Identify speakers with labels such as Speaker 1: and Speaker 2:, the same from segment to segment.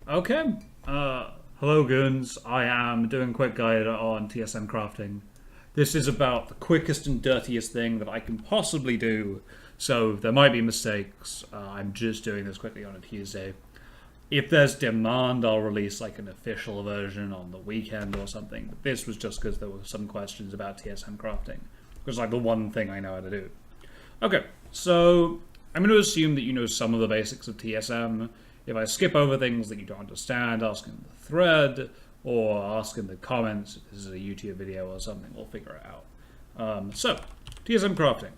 Speaker 1: Okay. Hello, goons. I am doing a quick guide on TSM Crafting. This is about the quickest and dirtiest thing that I can possibly do, so there might be mistakes. I'm just doing this quickly on a Tuesday. If there's demand, I'll release like an official version on the weekend or something. But this was just because there were some questions about TSM Crafting. It was like the one thing I know how to do. Okay, so I'm going to assume that you know some of the basics of TSM. If I skip over things that you don't understand, ask in the thread or ask in the comments if this is a YouTube video or something, we'll figure it out. So, TSM crafting.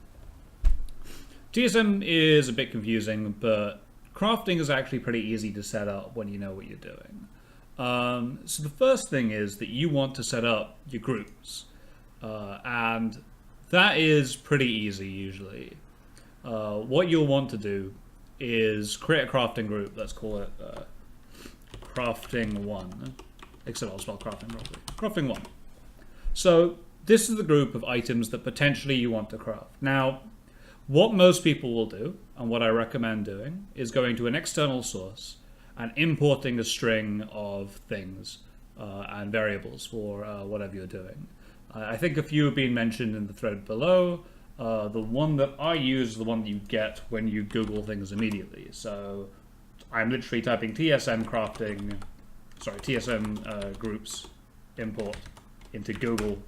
Speaker 1: TSM is a bit confusing, but crafting is actually pretty easy to set up when you know what you're doing. So the first thing is that you want to set up your groups. And that is pretty easy usually. What you'll want to do is create a crafting group. Let's call it crafting 1. Except I'll spell crafting properly. Crafting 1. So this is the group of items that potentially you want to craft. Now, what most people will do, and what I recommend doing, is going to an external source and importing a string of things and variables for whatever you're doing. I think a few have been mentioned in the thread below. The one that I use is the one that you get when you Google things immediately. So I'm literally typing TSM groups import into Google.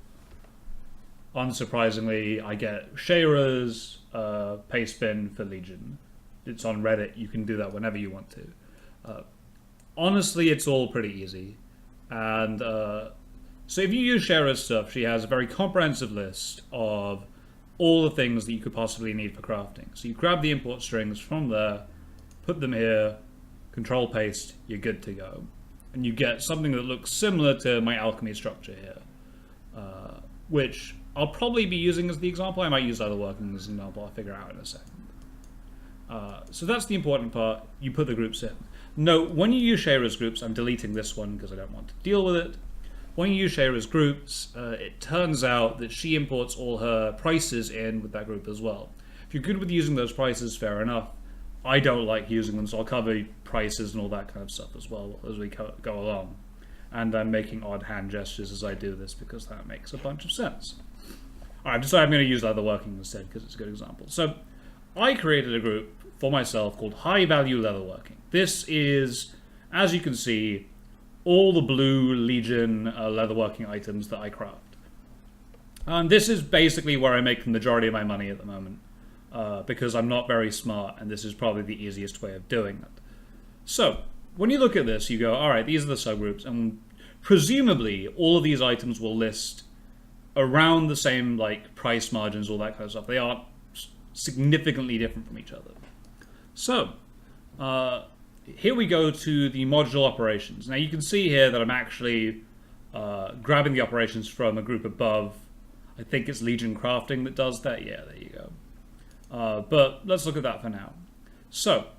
Speaker 1: Unsurprisingly, I get Sargeras paste bin for Legion. It's on Reddit. You can do that whenever you want to. Honestly, it's all pretty easy. And so if you use Sargeras stuff, she has a very comprehensive list of all the things that you could possibly need for crafting. So you grab the import strings from there, put them here, control paste, you're good to go. And you get something that looks similar to my Alchemy structure here, which I'll probably be using as the example. I might use other working as an example, I'll figure out in a second. So that's the important part, you put the groups in. Note, when you use Sargeras groups, I'm deleting this one because I don't want to deal with it. When you use Sargeras groups, it turns out that she imports all her prices in with that group as well. If you're good with using those prices, fair enough. I don't like using them, so I'll cover prices and all that kind of stuff as well as we go along. And I'm making odd hand gestures as I do this because that makes a bunch of sense. Alright, I've decided I'm going to use leather working instead because it's a good example. So I created a group for myself called High Value Leatherworking. This is, as you can see, all the blue Legion leatherworking items that I craft. And this is basically where I make the majority of my money at the moment, because I'm not very smart, and this is probably the easiest way of doing it. So, when you look at this, you go, alright, these are the subgroups, and presumably all of these items will list around the same like price margins, all that kind of stuff. They are significantly different from each other. So, here we go to the modular operations. Now you can see here that I'm actually grabbing the operations from a group above. I think it's Legion Crafting that does that. Yeah, there you go. But let's look at that for now. So,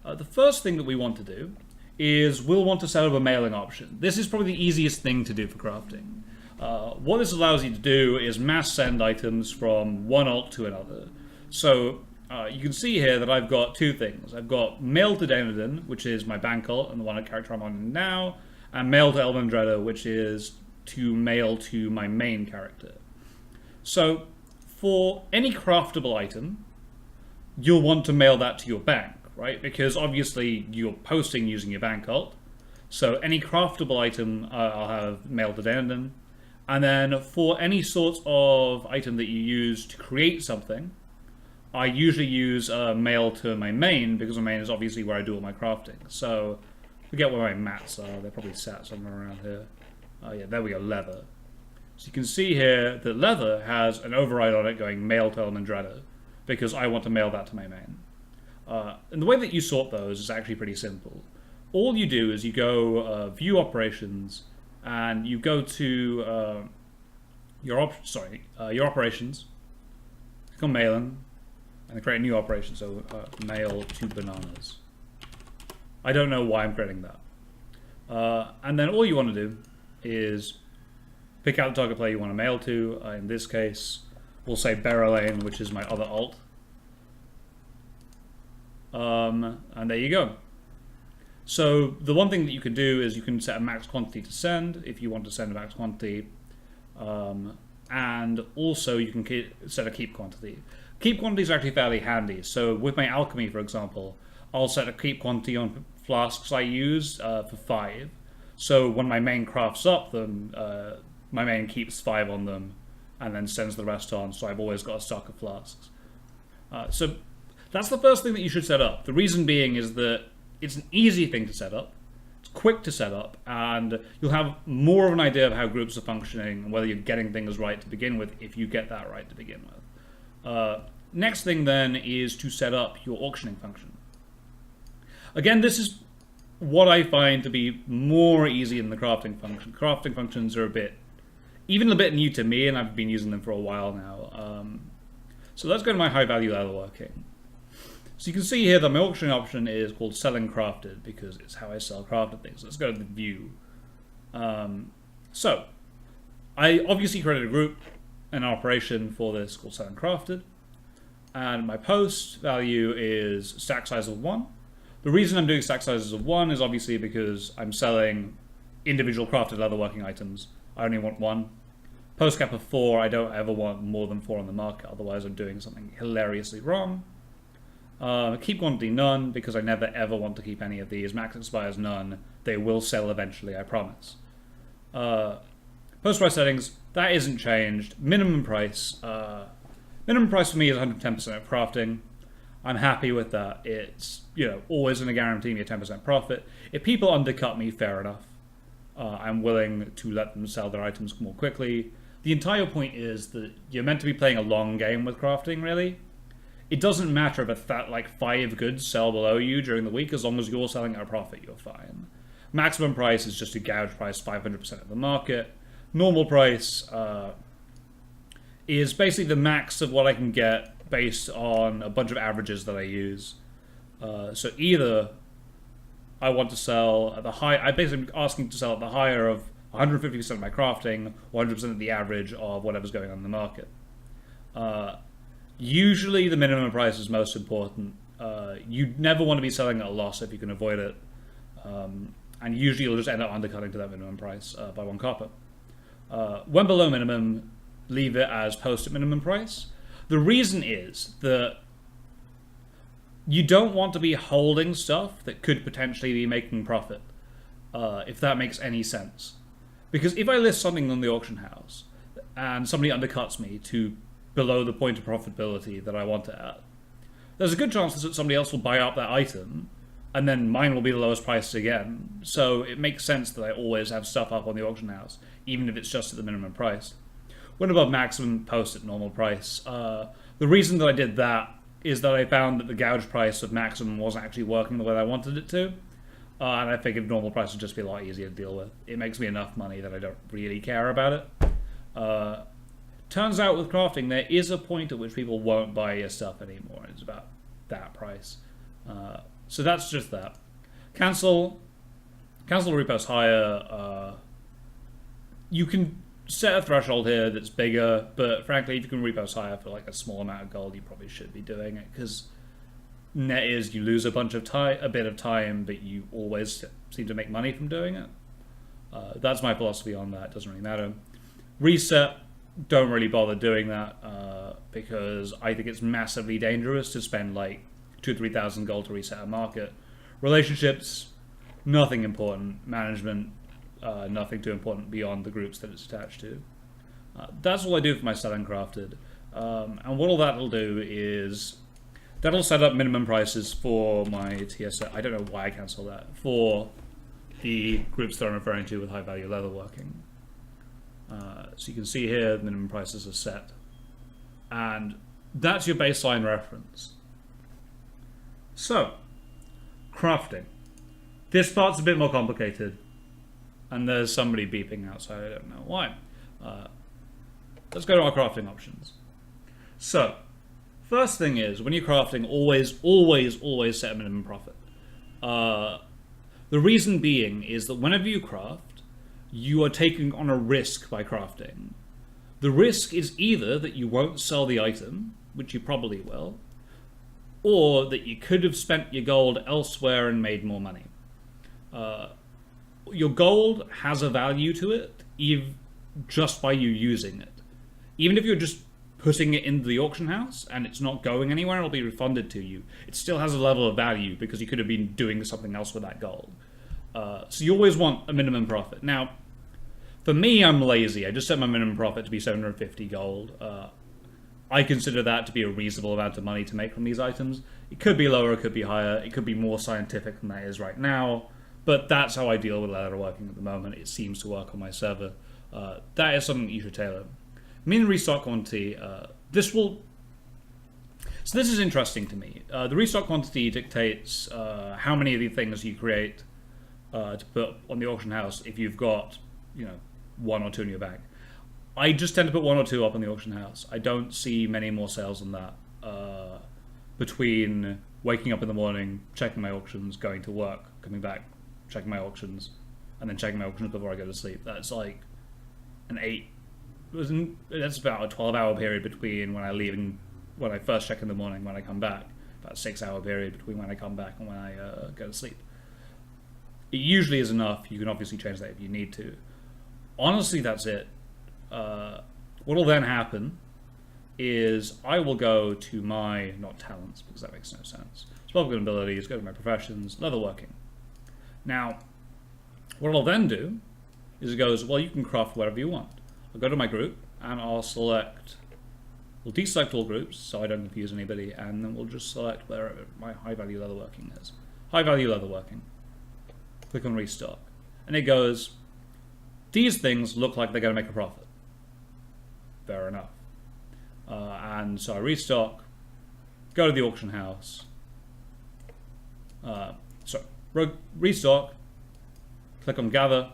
Speaker 1: the first thing that we want to do is we'll want to set up a mailing option. This is probably the easiest thing to do for crafting. What this allows you to do is mass send items from one alt to another. So, you can see here that I've got two things. I've got mail to Denadin, which is my bank ult and the one character I'm on now, and mail to Elvendreda, which is to mail to my main character. So for any craftable item, you'll want to mail that to your bank, right? Because obviously you're posting using your bank ult. So any craftable item I'll have mailed to Denadin. And then for any sort of item that you use to create something, I usually use mail to my main, because my main is obviously where I do all my crafting. So, forget where my mats are. They're probably sat somewhere around here. Yeah, there we go, leather. So you can see here that leather has an override on it going mail to Elvendreda, because I want to mail that to my main. And the way that you sort those is actually pretty simple. All you do is you go view operations, and you go to your operations, click on mailing, and create a new operation, so mail to bananas. I don't know why I'm creating that. And then all you want to do is pick out the target player you want to mail to. In this case, we'll say Berylane, which is my other alt. And there you go. So the one thing that you can do is you can set a max quantity to send if you want to send a max quantity, and also you can set a keep quantity. Keep quantity is actually fairly handy. So with my alchemy, for example, I'll set a keep quantity on flasks I use for 5. So when my main crafts up them, my main keeps 5 on them and then sends the rest on. So I've always got a stock of flasks. So that's the first thing that you should set up. The reason being is that it's an easy thing to set up. It's quick to set up, and you'll have more of an idea of how groups are functioning and whether you're getting things right to begin with if you get that right to begin with. Next thing then is to set up your auctioning function. Again, this is what I find to be more easy in the crafting function. Crafting functions are even a bit new to me, and I've been using them for a while now. So let's go to my high value leatherworking. So you can see here that my auctioning option is called selling crafted because it's how I sell crafted things. Let's go to the view. So I obviously created a group, an operation for this called selling crafted. And my post value is stack size of 1. The reason I'm doing stack sizes of 1 is obviously because I'm selling individual crafted leatherworking items. I only want 1. Post cap of 4, I don't ever want more than 4 on the market, otherwise I'm doing something hilariously wrong. Keep quantity none, because I never ever want to keep any of these. Max expires none. They will sell eventually, I promise. Post price settings, that isn't changed. Minimum price for me is 110% of crafting. I'm happy with that. It's, always going to guarantee me a 10% profit. If people undercut me, fair enough. I'm willing to let them sell their items more quickly. The entire point is that you're meant to be playing a long game with crafting, really. It doesn't matter if 5 goods sell below you during the week, as long as you're selling at a profit, you're fine. Maximum price is just a gouge price, 500% of the market. Normal price is basically the max of what I can get based on a bunch of averages that I use. So either I want to sell at the high, I'm basically asking to sell at the higher of 150% of my crafting, 100% of the average of whatever's going on in the market. Usually the minimum price is most important. You never want to be selling at a loss if you can avoid it. And usually you'll just end up undercutting to that minimum price by 1 copper. When below minimum, leave it as post at minimum price. The reason is that you don't want to be holding stuff that could potentially be making profit, if that makes any sense. Because if I list something on the auction house and somebody undercuts me to below the point of profitability that I want it at, there's a good chance that somebody else will buy up that item, and then mine will be the lowest price again. So it makes sense that I always have stuff up on the auction house, even if it's just at the minimum price. When above maximum, post at normal price. The reason that I did that is that I found that the gouge price of maximum wasn't actually working the way I wanted it to. And I figured normal price would just be a lot easier to deal with. It makes me enough money that I don't really care about it. Turns out with crafting, there is a point at which people won't buy your stuff anymore. It's about that price. So that's just that. Cancel repost higher. You can set a threshold here that's bigger, but frankly, if you can repost higher for a small amount of gold, you probably should be doing it, because net is you lose a bit of time, but you always seem to make money from doing it. That's my philosophy on that. It doesn't really matter. Reset, don't really bother doing that, because I think it's massively dangerous to spend 2,000 to 3,000 gold to reset a market. Relationships, nothing important. Management, nothing too important beyond the groups that it's attached to. That's all I do for my selling crafted. And what all that'll do is that'll set up minimum prices for my TSM. I don't know why I cancel that. For the groups that I'm referring to with high value leatherworking. So you can see here the minimum prices are set. And that's your baseline reference. So, crafting. This part's a bit more complicated. And there's somebody beeping outside, I don't know why. Let's go to our crafting options. So, first thing is, when you're crafting, always set a minimum profit. The reason being is that whenever you craft, you are taking on a risk by crafting. The risk is either that you won't sell the item, which you probably will, or that you could have spent your gold elsewhere and made more money. your gold has a value to it, just by you using it. Even if you're just putting it into the auction house and it's not going anywhere, it'll be refunded to you. It still has a level of value because you could have been doing something else with that gold. So you always want a minimum profit. Now, for me, I'm lazy. I just set my minimum profit to be 750 gold. I consider that to be a reasonable amount of money to make from these items. It could be lower, it could be higher, it could be more scientific than that is right now, but that's how I deal with leatherworking at the moment. It seems to work on my server. That is something that you should tailor. Min restock quantity, this is interesting to me. The restock quantity dictates how many of the things you create to put on the auction house if you've got, one or two in your bag. I just tend to put one or two up on the auction house. I don't see many more sales than that. Between waking up in the morning, checking my auctions, going to work, coming back, checking my auctions, and then checking my auctions before I go to sleep. That's like that's about a 12-hour period between when I leave and when I first check in the morning, when I come back. About a 6-hour period between when I come back and when I go to sleep. It usually is enough. You can obviously change that if you need to. Honestly, that's it. What will then happen is I will go to my, not talents, because that makes no sense, spell good abilities, go to my professions, leatherworking. Now, what I'll then do is it goes, well, you can craft whatever you want. I'll go to my group and I'll we'll deselect all groups so I don't confuse anybody, and then we'll just select where my high value leatherworking is. High value leatherworking. Click on restock. And it goes, these things look like they're going to make a profit. Fair enough. And so I restock, go to the auction house, restock, click on gather,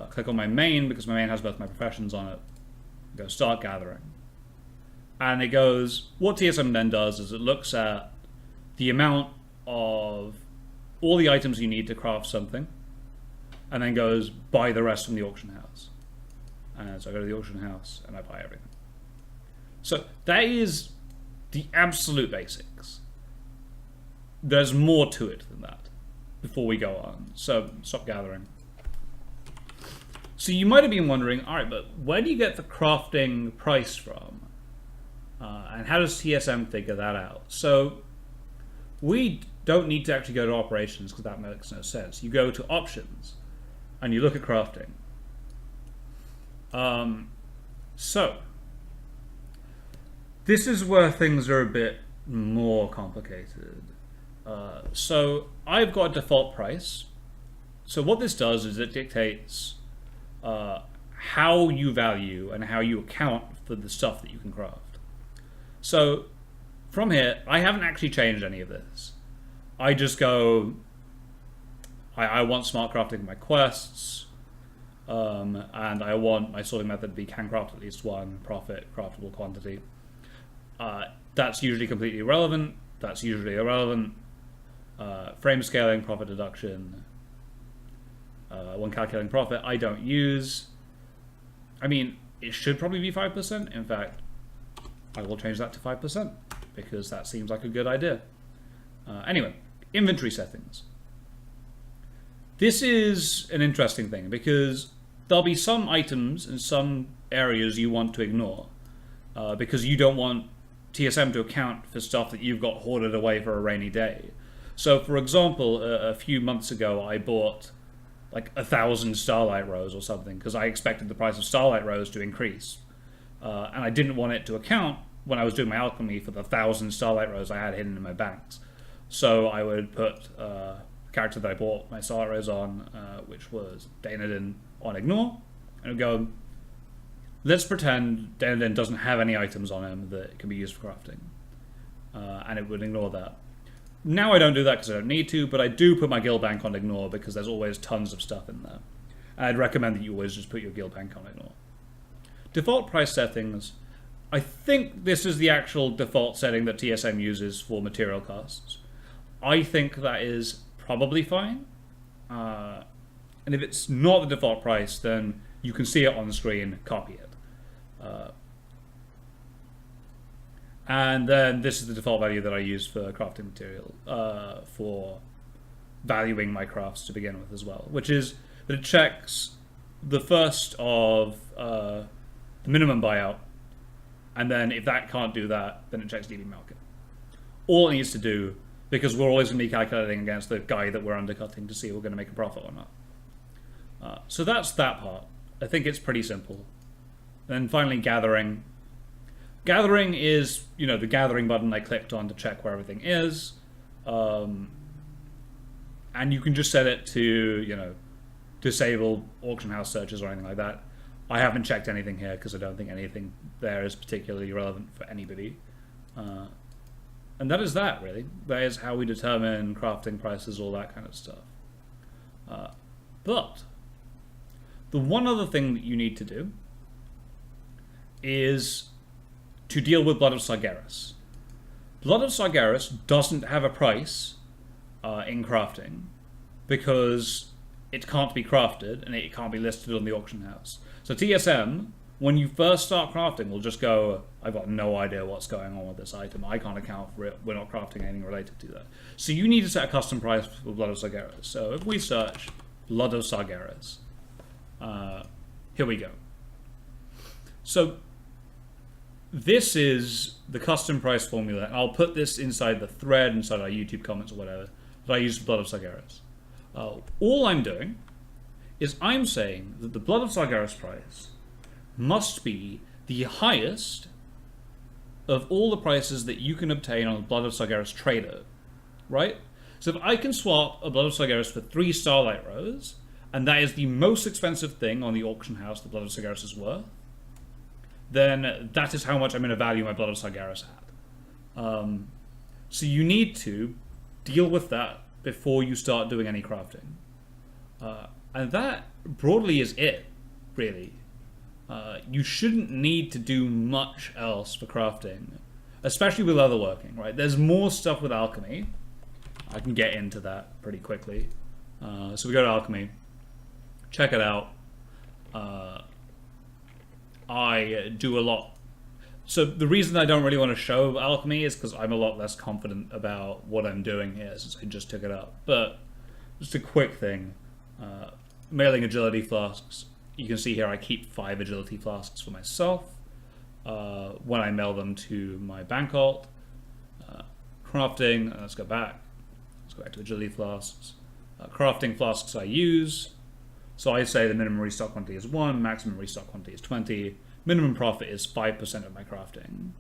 Speaker 1: click on my main because my main has both my professions on it, go start gathering. And it goes, what TSM then does is it looks at the amount of all the items you need to craft something, and then goes buy the rest from the auction house. And so I go to the auction house and I buy everything. So that is the absolute basics. There's more to it than that before we go on. So stop gathering. So you might have been wondering, all right, but where do you get the crafting price from? And how does TSM figure that out? So we don't need to actually go to operations because that makes no sense. You go to options and you look at crafting. So this is where things are a bit more complicated. So I've got a default price. So what this does is it dictates how you value and how you account for the stuff that you can craft. So from here, I haven't actually changed any of this. I just go, I want smart crafting in my quests, and I want my sorting method to be can craft at least one, profit, craftable quantity. That's usually completely irrelevant. That's usually irrelevant. Frame scaling, profit deduction, when calculating profit, I don't use. I mean, it should probably be 5%. In fact, I will change that to 5% because that seems like a good idea. Anyway, inventory settings. This is an interesting thing because there'll be some items in some areas you want to ignore because you don't want TSM to account for stuff that you've got hoarded away for a rainy day. So, for example, a few months ago, I bought like 1,000 Starlight Rose or something because I expected the price of Starlight Rose to increase. And I didn't want it to account when I was doing my alchemy for the 1,000 Starlight Rose I had hidden in my banks. So I would put the character that I bought my Starlight Rose on, which was Danadin, on ignore, and it would go, let's pretend Danadin doesn't have any items on him that can be used for crafting. And it would ignore that. Now I don't do that because I don't need to, but I do put my guild bank on ignore because there's always tons of stuff in there. And I'd recommend that you always just put your guild bank on ignore. Default price settings. I think this is the actual default setting that TSM uses for material costs. I think that is probably fine. And if it's not the default price, then you can see it on the screen, copy it. And then this is the default value that I use for crafting material for valuing my crafts to begin with as well, which is that it checks the first of the minimum buyout, and then if that can't do that, then it checks dbmarket. All it needs to do, because we're always going to be calculating against the guy that we're undercutting to see if we're going to make a profit or not. So that's that part. I think it's pretty simple. Then finally, gathering. Gathering is, the gathering button I clicked on to check where everything is. And you can just set it to, disable auction house searches or anything like that. I haven't checked anything here because I don't think anything there is particularly relevant for anybody. And that is that, really. That is how we determine crafting prices, all that kind of stuff. But the one other thing that you need to do is to deal with Blood of Sargeras. Blood of Sargeras doesn't have a price in crafting because it can't be crafted and it can't be listed on the auction house. So TSM, when you first start crafting, will just go, I've got no idea what's going on with this item. I can't account for it. We're not crafting anything related to that. So you need to set a custom price for Blood of Sargeras. So if we search Blood of Sargeras, here we go. So this is the custom price formula. I'll put this inside the thread, inside our YouTube comments or whatever, that I use for Blood of Sargeras. All I'm doing is I'm saying that the Blood of Sargeras price must be the highest of all the prices that you can obtain on the Blood of Sargeras trader, right? So if I can swap a Blood of Sargeras for 3 Starlight Rose, and that is the most expensive thing on the auction house the Blood of Sargeras is worth, then that is how much I'm going to value my Blood of Sargeras at. So you need to deal with that before you start doing any crafting. And that broadly is it, really. You shouldn't need to do much else for crafting, especially with leatherworking, right? There's more stuff with Alchemy. I can get into that pretty quickly. So we go to Alchemy, check it out. I do a lot. So the reason I don't really want to show Alchemy is because I'm a lot less confident about what I'm doing here since I just took it up. But just a quick thing. Mailing agility flasks. You can see here I keep 5 agility flasks for myself when I mail them to my bank alt. Crafting, let's go back. Let's go back to agility flasks. Crafting flasks I use. So I say the minimum restock quantity is 1, maximum restock quantity is 20. Minimum profit is 5% of my crafting.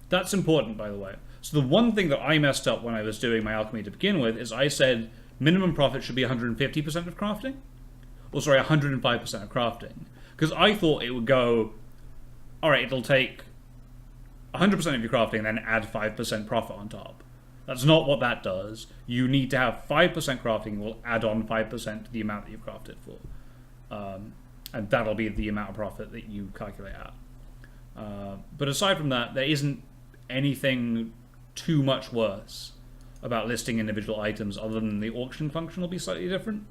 Speaker 1: That's important, by the way. So the one thing that I messed up when I was doing my alchemy to begin with is I said minimum profit should be 150% of crafting. Or sorry, 105% of crafting. Because I thought it would go, alright, it'll take 100% of your crafting and then add 5% profit on top. That's not what that does. You need to have 5% crafting, will add on 5% to the amount that you've crafted for. And that'll be the amount of profit that you calculate at. But aside from that, there isn't anything too much worse about listing individual items other than the auction function will be slightly different.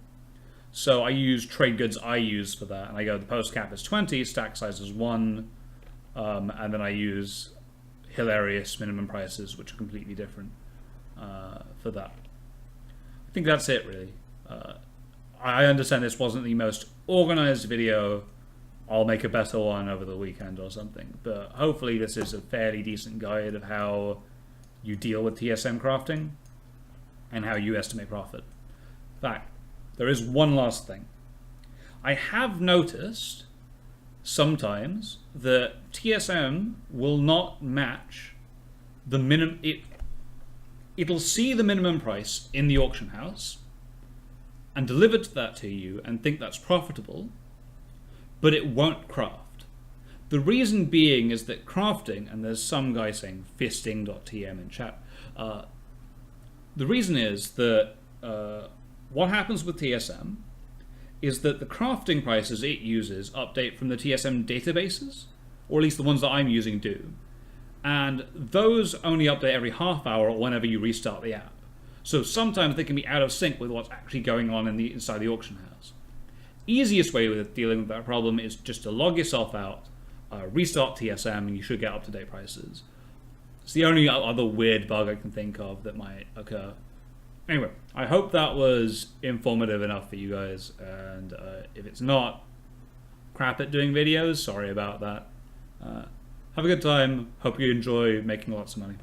Speaker 1: So I use trade goods I use for that, and I go the post cap is 20, stack size is 1, and then I use hilarious minimum prices, which are completely different for that. I think that's it, really. I understand this wasn't the most organized video. I'll make a better one over the weekend or something, but hopefully this is a fairly decent guide of how you deal with TSM crafting and how you estimate profit. In fact, there is one last thing. I have noticed sometimes that TSM will not match the minimum. It'll see the minimum price in the auction house and deliver that to you and think that's profitable, but it won't craft. The reason being is that crafting, and there's some guy saying fisting.tm in chat, the reason is that what happens with TSM is that the crafting prices it uses update from the TSM databases, or at least the ones that I'm using do. And those only update every half hour or whenever you restart the app. So sometimes they can be out of sync with what's actually going on inside the auction house. Easiest way with dealing with that problem is just to log yourself out, restart TSM, and you should get up-to-date prices. It's the only other weird bug I can think of that might occur. Anyway, I hope that was informative enough for you guys, and if it's not, crap at doing videos, sorry about that. Have a good time, hope you enjoy making lots of money.